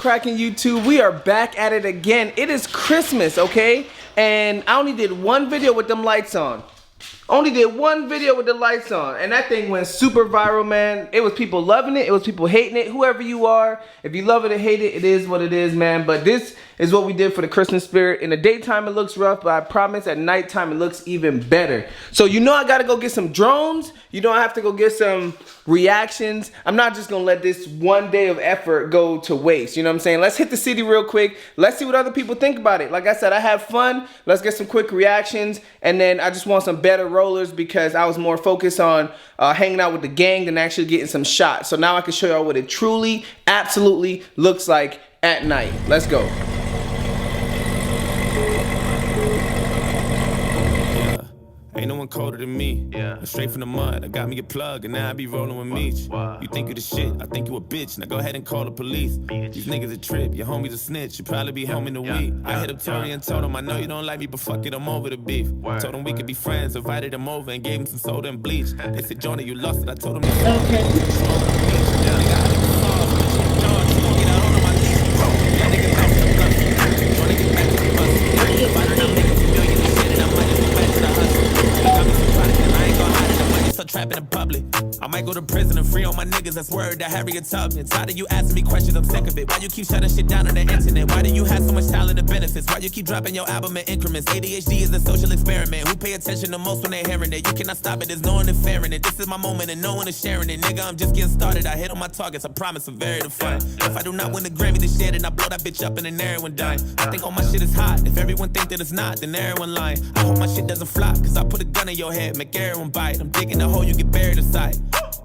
cracking YouTube? We are back at it again. It is Christmas, okay? And I only did one video with them lights on. Only did one video with the lights on, and that thing went super viral, man. It was people loving it, it was people hating it. Whoever you are, if you love it or hate it, it is what it is, man. But this is what we did for the Christmas spirit. In the daytime, it looks rough, but I promise at nighttime, it looks even better. So you know I gotta go get some drones. You know I have to go get some reactions. I'm not just gonna let this one day of effort go to waste. You know what I'm saying? Let's hit the city real quick. Let's see what other people think about it. Like I said, I have fun. Let's get some quick reactions. And then I just want some better rollers because I was more focused on hanging out with the gang than actually getting some shots. So now I can show y'all what it truly, absolutely looks like at night. Let's go. Ain't no one colder than me. I'm straight from the mud. I got me a plug, and now I be rolling with Meech. You think you the shit, I think you a bitch. Now go ahead and call the police. These niggas a trip, your homie's a snitch. You probably be home in the week. I hit up Tony and told him, I know you don't like me, but fuck it, I'm over the beef. Told him we could be friends, invited him over and gave him some soda and bleach. They said, Jonah, you lost it. I told him, trapping in public. I might go to prison and free all my niggas. That's word that Harriet Tubman. Tired of you asking me questions, I'm sick of it. Why you keep shutting shit down on the internet? Why do you have so much talent and benefits? Why you keep dropping your album in increments? ADHD is a social experiment. Who pay attention the most when they're hearing it? You cannot stop it, there's no one interfering it. This is my moment and no one is sharing it. Nigga, I'm just getting started. I hit on my targets, I promise I'm very defiant. If I do not win the Grammy this year, then I blow that bitch up and then everyone dying. I think all my shit is hot. If everyone think that it's not, then everyone lying. I hope my shit doesn't flop, cause I put a gun in your head, make everyone bite. I'm digging the hole, you get buried inside.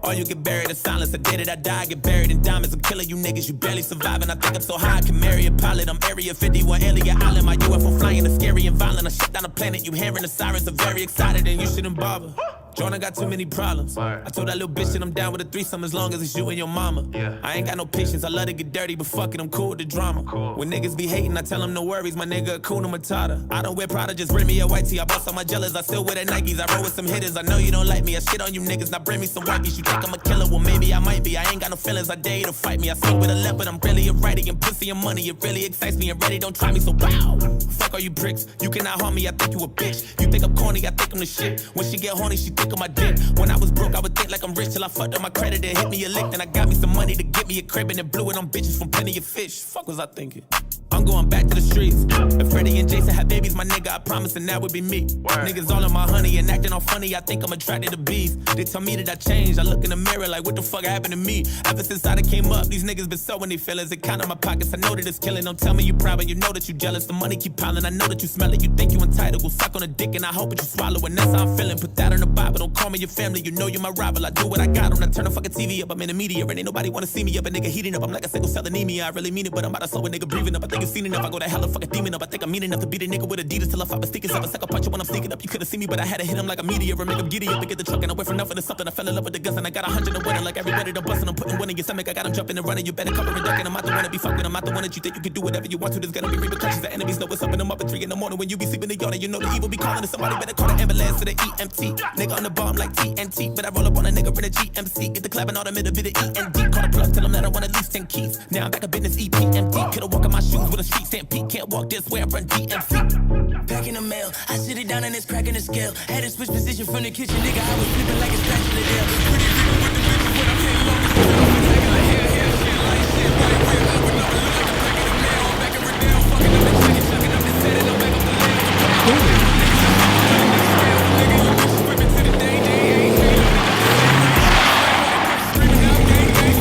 Or you get buried in silence. I did it, I die, get buried in diamonds. I'm killing you niggas, you barely surviving. I think I'm so high, I can marry a pilot. I'm Area 51, Alien Island. My UFO flying is scary and violent. I shut down the planet, you hearing the sirens. I'm very excited and you shouldn't bother. Jonah got too many problems. I told that little bitch that I'm down with a threesome as long as it's you and your mama. I ain't got no patience, I love to get dirty, but fuck it, I'm cool with the drama. When niggas be hating, I tell them no worries, my nigga Akuna Matata. I don't wear Prada, just bring me a white tee. I bought some my jealous, I still wear the Nikes. I roll with some hitters, I know you don't like me. I shit on you niggas, now bring me some white beats. You think I'm a killer, well maybe I might be. I ain't got no feelings, I dare you to fight me. I swing with a left, but I'm really a righty. And pussy and money, it really excites me. And ready, don't try me, so wow. Fuck all you bricks, you cannot harm me, I think you a bitch. You think I'm corny, I think I'm the shit. When she get horny, she think of my dick. When I was broke, I would think like I'm rich till I fucked up my credit and hit me a lick. Then I got me some money to get me a crib and then blew it on bitches from plenty of fish. Fuck was I thinking? I'm going back to the streets. If Freddie and Jason had babies, my nigga, I promise, and that would be me. Niggas all in my honey and acting all funny. I think I'm attracted to bees. They tell me that I changed. I look in the mirror like, what the fuck happened to me? Ever since I came up, these niggas been sowing their feelings. They count in my pockets. I know that it's killing. Don't tell me you proud, but you know that you jealous. The money keep piling. I know that you smell it. You think you entitled. Go suck on a dick and I hope that you swallow. And that's how I'm feeling. Put that in the Bible. Don't call me your family. You know you're my rival. I do what I got on. I turn the fucking TV up. I'm in the media and ain't nobody wanna see me up. A nigga heating up. I'm like a single cell anemia. I really mean it, but I'm about to slow a nigga breathing up. I think it's seen enough. I go to hell and fuck a demon up. I think I'm mean enough to beat a nigga with Adidas till I fight my sneakers up. A sucker puncher when I'm sneaking up. You couldn't see me, but I had to hit him like a meteor and make him giddy up and get the truck and I went for nothing to something. I fell in love with the guns and I got 100 and winning like everybody to bust and I'm putting one in your stomach. I got him jumping and running. You better cover and ducking. I'm not the one to be fucking. I'm not the one that you think you can do whatever you want to. There's gonna be repercussions. The enemies know what's up and I'm up at 3 in the morning when you be sleeping in yawning. You know the evil be calling and somebody better call the ambulance to the EMT. Nigga on the bomb like TNT, but I roll up on a nigga in a GMC. Get the clapping all the middle bit of END. Call the plug, tell them that I want at least 10 keys. Now I'm back up in this EPMD. Could've walked in my shoes with a street stampede. Can't walk this way, I run DMC. Back in the mail, I sit it down and it's cracking the scale. Had to switch position from the kitchen, nigga. I was flipping like a spatula there. Pretty people with the bitches when I'm hitting long. Taking like hair, shit like shit. White whip, I would know it look like a pack of the mail. I'm back in Riddell, fucking up and chicken, chucking up the set and I'm back up the lane. Nigga, you bitches whipping to the day, they ain't here. Screaming out, gang, gang.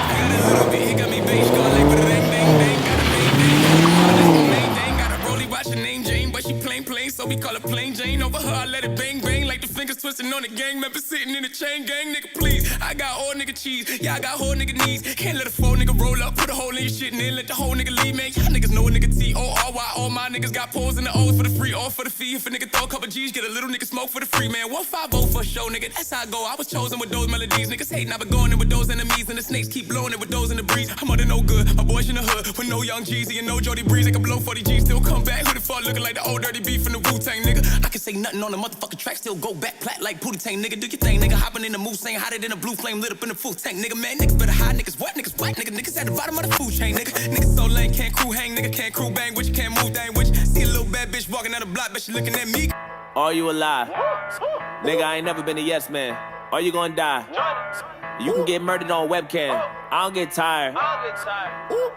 I got a little bit, he got me beige, going like, but it ain't bang, bang. Got a bang, bang. Got a rollie, watch her name Jane, but she plain, so we call her plain Jane. Over her, I let it bang, bang, like the fingers twisting on the gang member sitting in the chain gang, nigga, please. I got old nigga cheese, yeah, I got whole nigga knees. Can't let a full nigga roll up, put a hole in your shit and then let the whole nigga leave, man. Y'all niggas know a nigga T-O-R-Y. All my niggas got pulls in the O's for the free, all for the fee. If a nigga throw a couple G's, get a little nigga smoke for the free, man. 150 for show, nigga, that's how I go. I was chosen with those melodies, niggas hating, I been going in with those enemies. And the snakes keep blowing it with those in the breeze. I'm under no good, my boys in the hood, with no young Jeezy and no Jody Breeze. They can blow 40 G's, still come back. Who the fuck looking like the old dirty beef from the Wu-Tang, nigga? I can say nothing on the motherfucking track, still go back, flat like booty tank, nigga. Do your thing, nigga. Hopping in the moose, saying hotter than a blue flame lit up in the full tank, nigga. Man, niggas better hide, niggas what, niggas white, nigga. Niggas at the bottom of the food chain, nigga. Niggas so lame, can't crew hang, nigga. Can't crew bang, with you can't move, dang, with you. See a little bad bitch walking down the block, but she looking at me. Are you alive? Nigga, I ain't never been a yes man. Are you gonna die? You can get murdered on webcam. I don't get tired.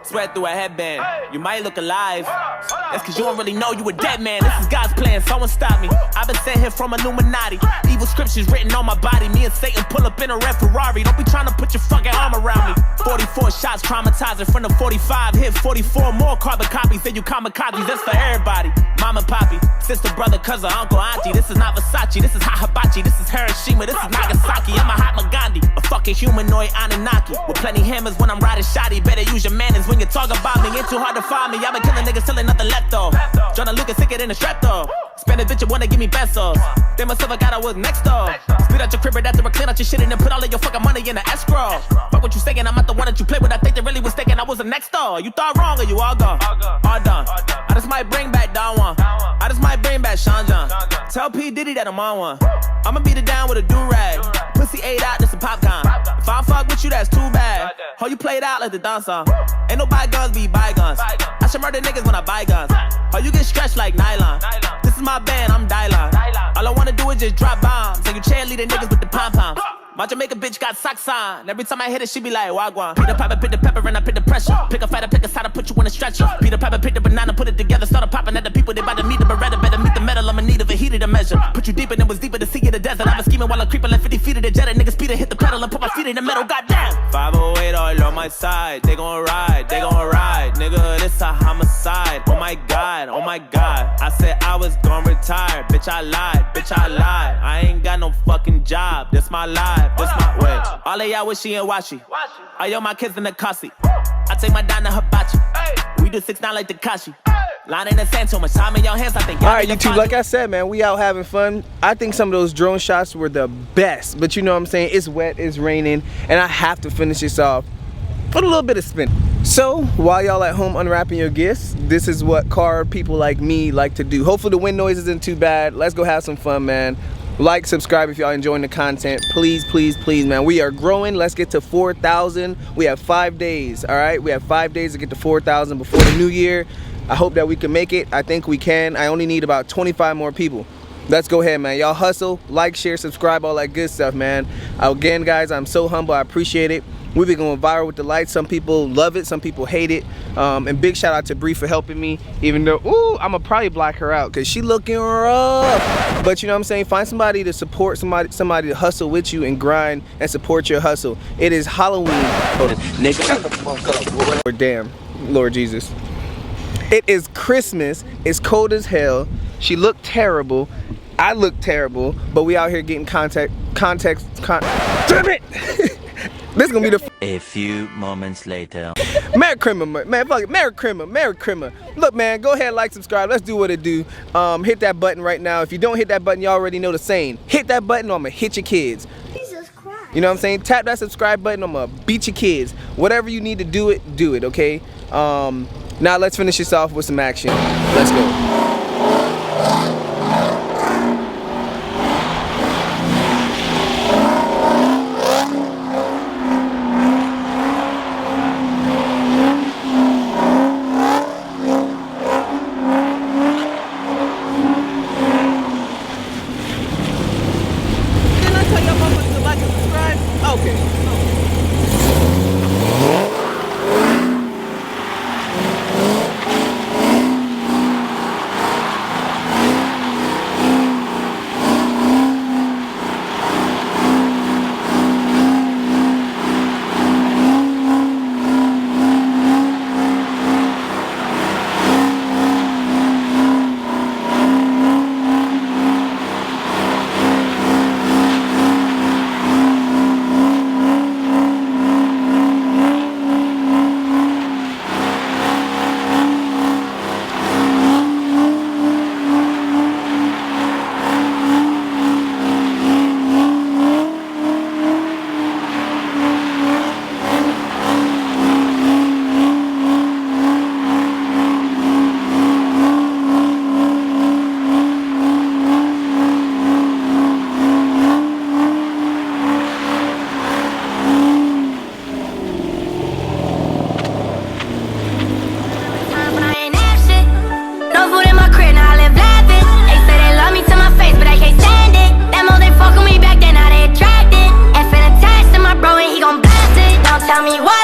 Sweat through a headband. You might look alive. That's cause you don't really know you a dead man. This is God's plan, someone stop me. I've been sent here from Illuminati. Evil scriptures written on my body. Me and Satan pull up in a red Ferrari. Don't be trying to put your fucking arm around me. 44 shots traumatizing from the 45. Hit 44 more carbon copies. Then you kamikazes, that's for everybody. Mama, poppy, sister, brother, cousin, uncle, auntie. This is not Versace, this is hot hibachi. This is Hiroshima, this is Nagasaki. I'm a Mahatma Gandhi, a fucking humanoid Anunnaki. With plenty hammers when I'm riding shoddy. Better use your manners when you talk about me. Ain't too hard to find me. I've been killing niggas till ain't nothing left though. Jonah Lucas sicker than a strep though. Spend a bitch wanna give me pesos. They must have got I was next though. Spit out your crib right after I clean out your shit and then put all of your fucking money in the escrow. Fuck what you saying, I'm not the one that you play with. I think they really was thinking I was the next though. You thought wrong or you all gone? All done. I just might bring back Don Juan. I just might bring back Sean John. Tell P. Diddy that I'm on one. I'ma beat it down with a do-rag. Pussy ate out, this a popcorn. If I fuck with you, that's too bad. How you played out like the dancer. Ain't no bygones be bygones. I should murder niggas when I buy guns. How you get stretched like nylon. This is my band, I'm Dylon. All I wanna do is just drop bombs. And you cheerleader niggas with the pom-poms. My Jamaica bitch got socks on. Every time I hit it, she be like, wagwan. Pick the pepper, pick the pepper, and I pick the pressure. Pick a fighter, pick a side, put you in a stretcher. Pick the pepper, pick the banana, put it together. Started popping at the people, they bout to meet the Beretta. Better meet the metal, I'm in need of a heater to measure. Put you deeper than was deeper to see in the desert. I was scheming while I'm creeping like 50 feet of the jet. Niggas speed and hit the pedal and put my feet in the metal, goddamn. 508 all on my side, they gon' ride, they gon' ride. Nigga, this a homicide. Oh my god, oh my god. I said I was gon' retire, bitch I lied, bitch I lied. I ain't got no fucking job, this my life, this my way. All of y'all wishy and washy. I owe my kids in the Kasi. I take my dime to hibachi. We do 6'9" like Tekashi. Line in the sand, so much time in your hands, I think. Alright, YouTube, like I said, man, we out having fun. I think some of those drone shots were the best. But you know what I'm saying? It's wet, it's raining, and I have to finish this off with a little bit of spin. So, while y'all at home unwrapping your gifts, this is what car people like me like to do. Hopefully the wind noise isn't too bad. Let's go have some fun, man. Like, subscribe if y'all enjoying the content. Please, please, please, man. We are growing. Let's get to 4,000. We have 5 days, all right? We have 5 days to get to 4,000 before the new year. I hope that we can make it. I think we can. I only need about 25 more people. Let's go ahead, man. Y'all hustle, like, share, subscribe, all that good stuff, man. Again, guys, I'm so humble. I appreciate it. We've been going viral with the lights. Some people love it, some people hate it. And big shout out to Bree for helping me, even though, ooh, I'ma probably black her out because she looking rough. But you know what I'm saying? Find somebody to support, somebody to hustle with you and grind and support your hustle. It is Halloween. Oh, nigga, shut the fuck up, boy. Damn, Lord Jesus. It is Christmas. It's cold as hell. She looked terrible. I look terrible. But we out here getting context. Damn it! This is gonna be the A few moments later. Merry Christmas, man. Fuck it. Merry Christmas, Merry Christmas. Look, man, go ahead, like, subscribe. Let's do what it do. Hit that button right now. If you don't hit that button, you already know the saying. Hit that button or I'm gonna hit your kids. Jesus Christ. You know what I'm saying? Tap that subscribe button, I'm gonna beat your kids. Whatever you need to do it, okay? Now let's finish this off with some action. Let's go. Tell me why.